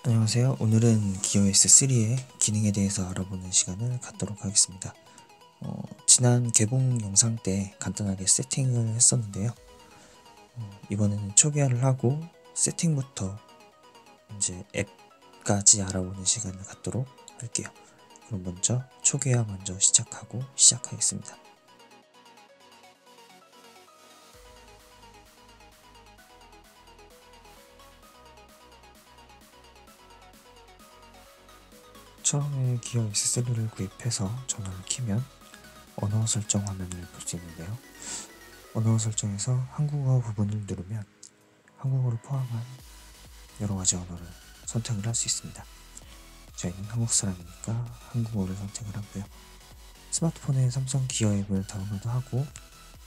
안녕하세요. 오늘은 기어S 3의 기능에 대해서 알아보는 시간을 갖도록 하겠습니다. 지난 개봉 영상 때 간단하게 세팅을 했었는데요. 이번에는 초기화를 하고 세팅부터 이제 앱까지 알아보는 시간을 갖도록 할게요. 그럼 먼저 초기화 먼저 시작하고 시작하겠습니다. 처음에 기어S 3를 구입해서 전원을 켜면 언어 설정 화면을 볼 수 있는데요. 언어 설정에서 한국어 부분을 누르면 한국어를 포함한 여러가지 언어를 선택을 할 수 있습니다. 저희는 한국 사람이니까 한국어를 선택을 하고요. 스마트폰에 삼성 기어 앱을 다운로드하고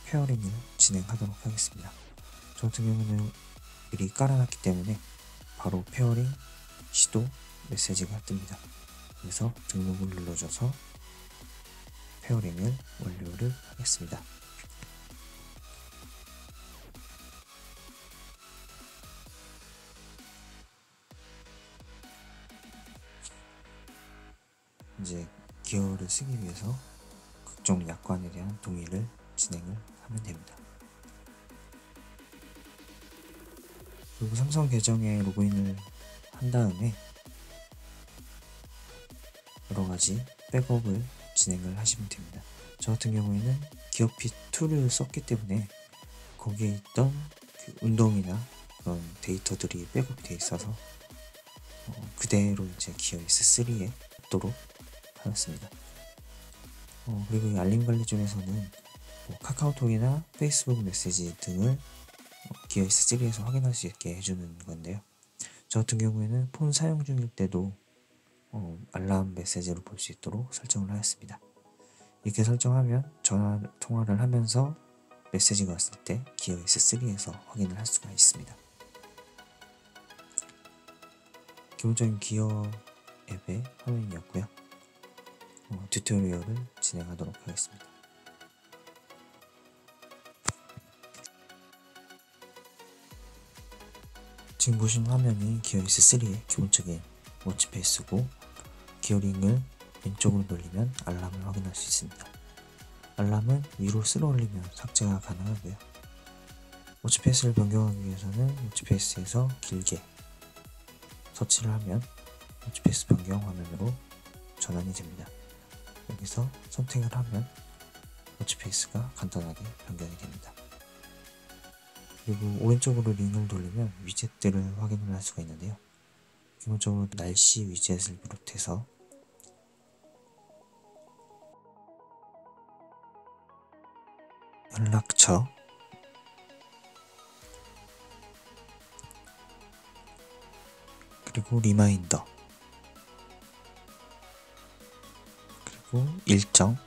페어링을 진행하도록 하겠습니다. 저 같은 경우는 미리 깔아놨기 때문에 바로 페어링 시도 메시지가 뜹니다. 그래서 등록을 눌러줘서 페어링을 완료를 하겠습니다. 이제 기어를 쓰기 위해서 각종 약관에 대한 동의를 진행을 하면 됩니다. 그리고 삼성 계정에 로그인을 한 다음에 여러가지 백업을 진행을 하시면 됩니다. 저 같은 경우에는 기어핏2를 썼기 때문에 거기에 있던 그 운동이나 그런 데이터들이 백업이 되어 있어서 그대로 이제 기어S3에 넣도록 하였습니다. 그리고 이 알림 관리존에서는 카카오톡이나 페이스북 메시지 등을 기어S3에서 확인할 수 있게 해주는 건데요. 저 같은 경우에는 폰 사용 중일 때도 알람 메시지로 볼 수 있도록 설정을 하였습니다. 이렇게 설정하면 전화 통화를 하면서 메시지가 왔을 때 기어S3에서 확인을 할 수가 있습니다. 기본적인 기어 앱의 화면이었고요. 튜토리얼을 진행하도록 하겠습니다. 지금 보시는 화면이 기어S3의 기본적인 워치페이스고 기어링을 왼쪽으로 돌리면 알람을 확인할 수 있습니다. 알람은 위로 쓸어 올리면 삭제가 가능하고요. 워치페이스를 변경하기 위해서는 워치페이스에서 길게 터치를 하면 워치페이스 변경 화면으로 전환이 됩니다. 여기서 선택을 하면 워치페이스가 간단하게 변경이 됩니다. 그리고 오른쪽으로 링을 돌리면 위젯들을 확인을 할 수가 있는데요. 기본적으로 날씨 위젯을 비롯해서 연락처, 그리고 리마인더, 그리고 일정,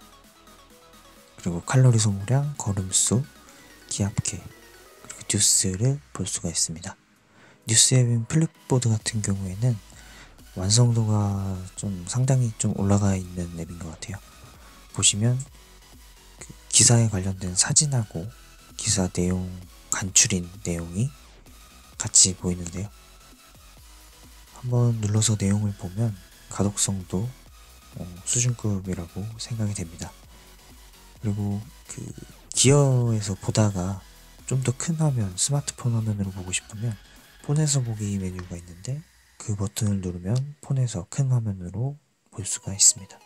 그리고 칼로리 소모량, 걸음수, 기압계, 그리고 뉴스를 볼 수가 있습니다. 뉴스 앱인 플립보드 같은 경우에는 완성도가 상당히 올라가 있는 앱인 것 같아요. 보시면 그 기사에 관련된 사진하고 기사 내용, 간추린 내용이 같이 보이는데요. 한번 눌러서 내용을 보면 가독성도 수준급이라고 생각이 됩니다. 그리고 그 기어에서 보다가 좀 더 큰 화면, 스마트폰 화면으로 보고 싶으면 폰에서 보기 메뉴가 있는데 그 버튼을 누르면 폰에서 큰 화면으로 볼 수가 있습니다.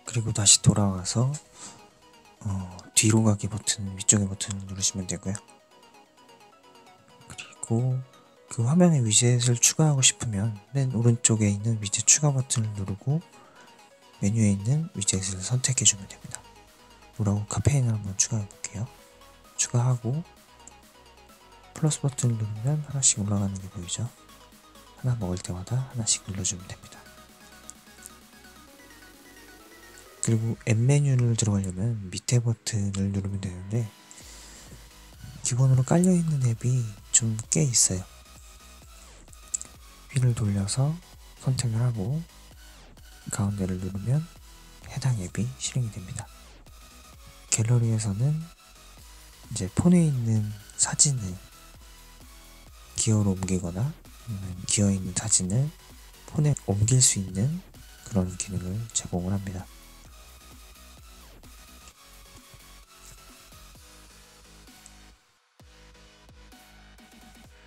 그리고 다시 돌아와서 뒤로 가기 버튼, 위쪽의 버튼을 누르시면 되고요. 그리고 그 화면에 위젯을 추가하고 싶으면 맨 오른쪽에 있는 위젯 추가 버튼을 누르고 메뉴에 있는 위젯을 선택해주면 됩니다. 뭐라고 카페인을 한번 추가해 볼게요. 추가하고 플러스 버튼을 누르면 하나씩 올라가는 게 보이죠? 하나 먹을 때마다 하나씩 눌러주면 됩니다. 그리고 앱 메뉴를 들어가려면 밑에 버튼을 누르면 되는데 기본으로 깔려있는 앱이 좀 꽤 있어요. 휠을 돌려서 선택을 하고 가운데를 누르면 해당 앱이 실행이 됩니다. 갤러리에서는 이제 폰에 있는 사진을 기어로 옮기거나 기어에 있는 사진을 폰에 옮길 수 있는 그런 기능을 제공을 합니다.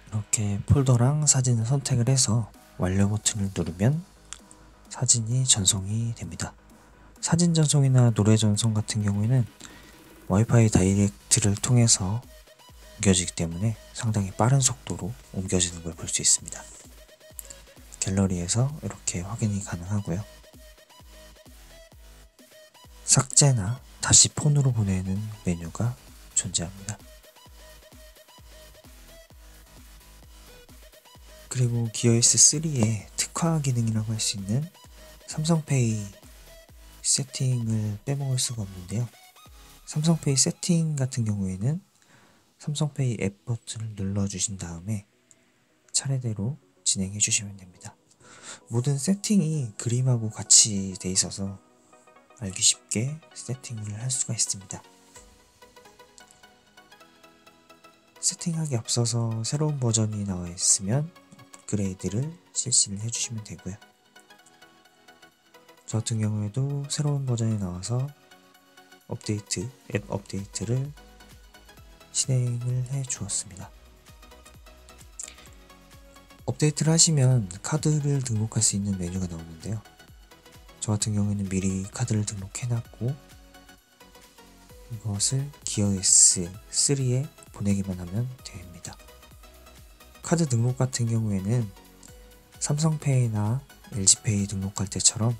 이렇게 폴더랑 사진을 선택을 해서 완료 버튼을 누르면 사진이 전송이 됩니다. 사진 전송이나 노래 전송 같은 경우에는 와이파이 다이렉트를 통해서 옮겨지기 때문에 상당히 빠른 속도로 옮겨지는 걸 볼 수 있습니다. 갤러리에서 이렇게 확인이 가능하고요. 삭제나 다시 폰으로 보내는 메뉴가 존재합니다. 그리고 기어S3의 특화 기능이라고 할 수 있는 삼성페이 세팅을 빼먹을 수가 없는데요. 삼성페이 세팅 같은 경우에는 삼성페이 앱 버튼을 눌러주신 다음에 차례대로 진행해 주시면 됩니다. 모든 세팅이 그림하고 같이 돼 있어서 알기 쉽게 세팅을 할 수가 있습니다. 세팅하기 앞서서 새로운 버전이 나와 있으면 업그레이드를 실시를 해주시면 되고요. 저 같은 경우에도 새로운 버전이 나와서 앱 업데이트를 진행을 해 주었습니다. 업데이트를 하시면 카드를 등록할 수 있는 메뉴가 나오는데요. 저 같은 경우에는 미리 카드를 등록해 놨고 이것을 기어S3에 보내기만 하면 됩니다. 카드 등록 같은 경우에는 삼성페이나 LG페이 등록할 때처럼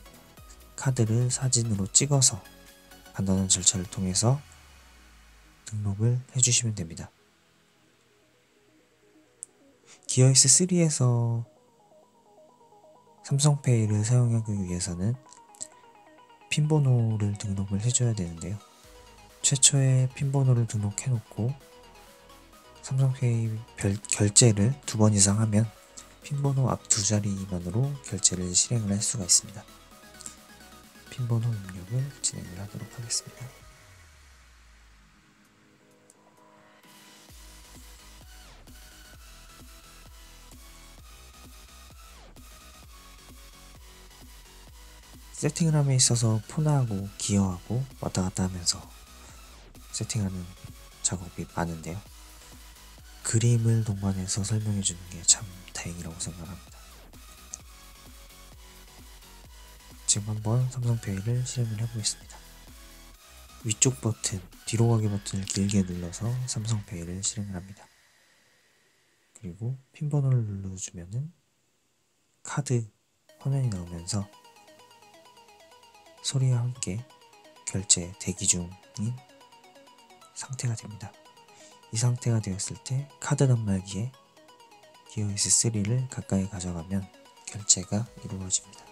카드를 사진으로 찍어서 간단한 절차를 통해서 등록을 해주시면 됩니다. 기어S3에서 삼성페이를 사용하기 위해서는 핀번호를 등록을 해줘야 되는데요. 최초에 핀번호를 등록해 놓고 삼성페이 결제를 2번 이상 하면 핀번호 앞 2자리만으로 결제를 실행을 할 수가 있습니다. 핀번호 입력을 진행을 하도록 하겠습니다. 세팅을 함에 있어서 폰하고 기어하고 왔다 갔다 하면서 세팅하는 작업이 많은데요. 그림을 동반해서 설명해 주는 게 참 다행이라고 생각합니다. 지금 한번 삼성페이를 실행을 해보겠습니다. 위쪽 버튼, 뒤로 가기 버튼을 길게 눌러서 삼성페이를 실행을 합니다. 그리고 핀번호를 눌러주면은 카드 화면이 나오면서 소리와 함께 결제 대기 중인 상태가 됩니다. 이 상태가 되었을 때 카드 단말기에 기어S3를 가까이 가져가면 결제가 이루어집니다.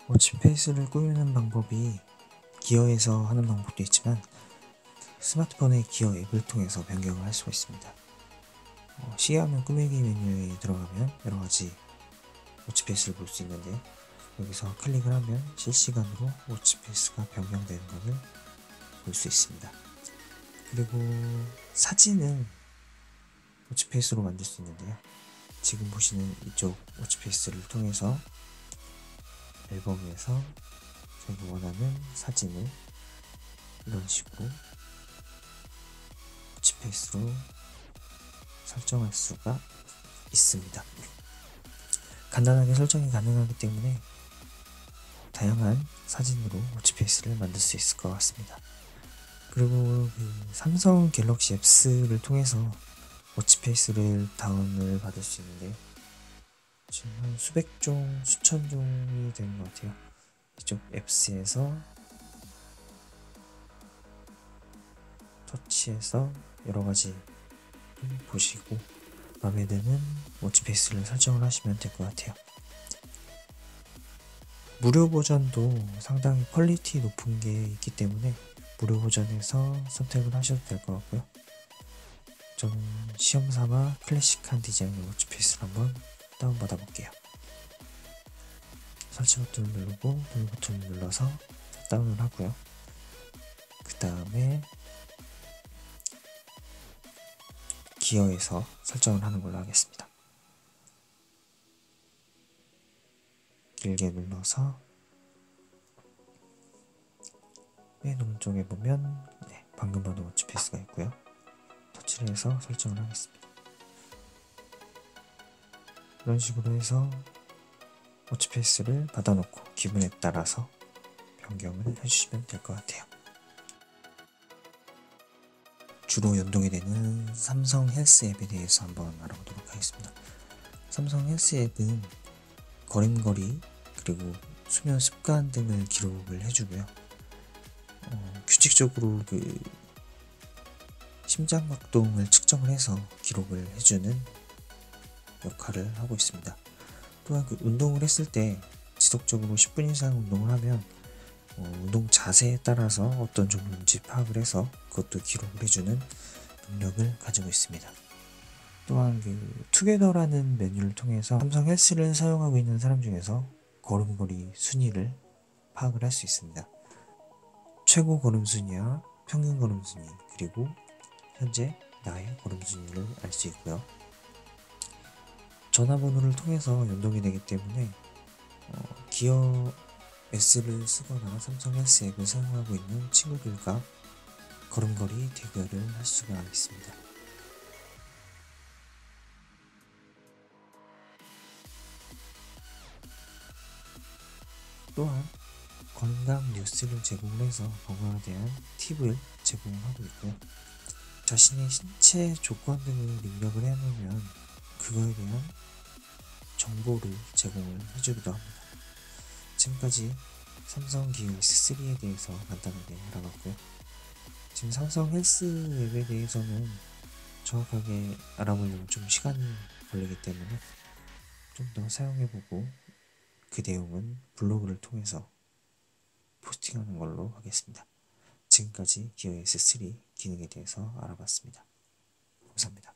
워치페이스를 꾸미는 방법이 기어에서 하는 방법도 있지만 스마트폰의 기어 앱을 통해서 변경을 할 수가 있습니다. 시야화면 꾸미기 메뉴에 들어가면 여러가지 워치페이스를 볼 수 있는데요. 여기서 클릭을 하면 실시간으로 워치페이스가 변경되는 것을 볼 수 있습니다. 그리고 사진은 워치페이스로 만들 수 있는데요. 지금 보시는 이쪽 워치페이스를 통해서 앨범에서 제가 원하는 사진을 이런 식으로 워치페이스로 설정할 수가 있습니다. 간단하게 설정이 가능하기 때문에 다양한 사진으로 워치페이스를 만들 수 있을 것 같습니다. 그리고 삼성 갤럭시 앱스를 통해서 워치페이스를 다운을 받을 수 있는데요. 지금 한 수백 종, 수천 종이 되는 것 같아요. 이쪽 앱스에서 터치해서 여러가지 보시고 마음에 드는 워치페이스를 설정을 하시면 될 것 같아요. 무료 버전도 상당히 퀄리티 높은 게 있기 때문에 무료 버전에서 선택을 하셔도 될 것 같고요. 저는 시험삼아 클래식한 디자인의 워치페이스를 한번 다운받아 볼게요. 설치 버튼을 누르고 동의 버튼을 눌러서 다운을 하고요. 그 다음에 기어에서 설정을 하는 걸로 하겠습니다. 길게 눌러서 맨 오른쪽에 보면 방금 봐도 워치페이스가 있고요. 터치를 해서 설정을 하겠습니다. 이런 식으로 해서 워치페이스를 받아놓고 기분에 따라서 변경을 해주시면 될 것 같아요. 주로 연동이 되는 삼성 헬스 앱에 대해서 한번 알아보도록 하겠습니다. 삼성 헬스 앱은 걸음걸이 그리고 수면 습관 등을 기록을 해주고요. 규칙적으로 그 심장박동을 측정을 해서 기록을 해주는 역할을 하고 있습니다. 또한 그 운동을 했을 때 지속적으로 10분 이상 운동을 하면 운동 자세에 따라서 어떤 종류인지 파악을 해서 그것도 기록을 해주는 능력을 가지고 있습니다. 또한 그 투게더라는 메뉴를 통해서 삼성 헬스를 사용하고 있는 사람 중에서 걸음걸이 순위를 파악을 할 수 있습니다. 최고 걸음 순위와 평균 걸음 순위, 그리고 현재 나의 걸음 순위를 알 수 있고요. 전화번호를 통해서 연동이 되기 때문에 기어 S를 쓰거나 삼성 헬스 앱을 사용하고 있는 친구들과 걸음걸이 대결을 할 수가 있습니다. 또한 건강 뉴스를 제공해서 건강에 대한 팁을 제공하고 있고요. 자신의 신체 조건 등을 입력을 해놓으면 그거에 대한 정보를 제공을 해주기도 합니다. 지금까지 삼성 기어 S3에 대해서 간단하게 알아봤고요. 지금 삼성 헬스 앱에 대해서는 정확하게 알아보려면 좀 시간이 걸리기 때문에 좀 더 사용해보고 그 내용은 블로그를 통해서 포스팅하는 걸로 하겠습니다. 지금까지 기어 S3 기능에 대해서 알아봤습니다. 감사합니다.